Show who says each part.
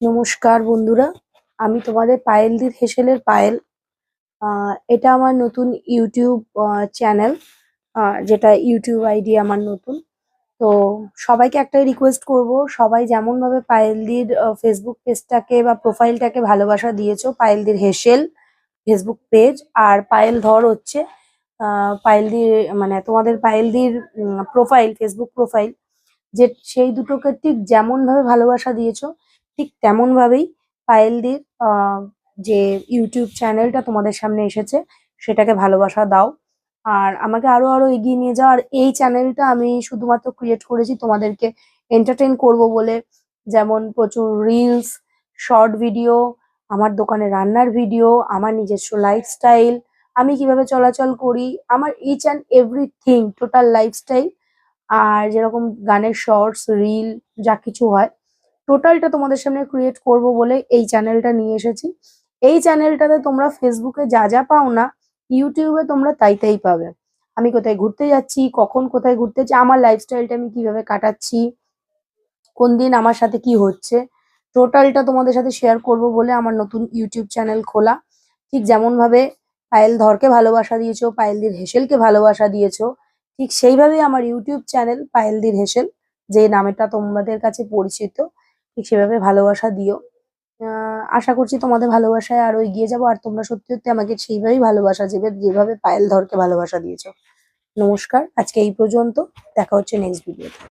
Speaker 1: নমস্কার বন্ধুরা, আমি তোমাদের পায়েলদির হেসেলের পায়েল। এটা আমার নতুন ইউটিউব চ্যানেল, যেটা ইউটিউব আইডি আমার নতুন। তো সবাইকে একটাই রিকোয়েস্ট করব, সবাই যেমনভাবে পায়েলদির ফেসবুক পেজটাকে বা প্রোফাইলটাকে ভালোবাসা দিয়েছো, পায়েলদির হেসেল ফেসবুক পেজ আর পায়েল ধর হচ্ছে পায়েলদির, মানে তোমাদের পায়েলদির প্রোফাইল, ফেসবুক প্রোফাইল, যে সেই দুটোকে ঠিক যেমন ভাবে ভালোবাসা দিয়েছো, ঠিক তেমন ভাবেই পায়েলদির যে ইউটিউব চ্যানেলটা তোমাদের সামনে এসেছে সেটাকে ভালোবাসা দাও। আর আমাকে আরো আরো এগিয়ে নিয়ে যাও। আর এই চ্যানেলটা আমি শুধুমাত্র ক্রিয়েট করেছি তোমাদেরকে এন্টারটেইন করব বলে, যেমন প্রচুর রিলস, শর্ট ভিডিও, আমার দোকানে রান্নার ভিডিও, আমার নিজস্ব লাইফস্টাইল, আমি কিভাবে চলাচল করি, আমার each and everything, total lifestyle. আর যেরকম গানের শর্টস, রিল, যা কিছু হয় টোটালটা তোমাদের সামনে ক্রিয়েট করব বলে এই চ্যানেলটা নিয়ে এসেছি। এই চ্যানেলটাতে তোমরা ফেসবুকে যা যা পাও না, ইউটিউবে তোমরা তাই তাই পাবে। আমি কোথায় ঘুরতে যাচ্ছি, কখন কোথায় ঘুরতে যাচ্ছি, আমার লাইফস্টাইলটা আমি কিভাবে কাটাচ্ছি, কোন দিন আমার সাথে কি হচ্ছে, টোটালটা তোমাদের সাথে শেয়ার করব বলে আমার নতুন ইউটিউব চ্যানেল খোলা। ঠিক যেমন ভাবে পায়েল ধরকে ভালোবাসা দিয়েছো, পায়েলদির হেসেলকে ভালোবাসা দিয়েছো, ঠিক সেইভাবেই আমার ইউটিউব চ্যানেল পায়েলদির হেসেল, যে নামেটা তোমাদের কাছে পরিচিত, ঠিক সেভাবে ভালোবাসা দিও। আশা করছি তোমাদের ভালোবাসায় আরো এগিয়ে যাবো, আর তোমরা সত্যি সত্যি আমাকে সেইভাবেই ভালোবাসা দেবে যেভাবে পায়েল ধরকে ভালোবাসা দিয়েছো। নমস্কার, আজকে এই পর্যন্ত। দেখা হচ্ছে নেক্সট ভিডিওতে।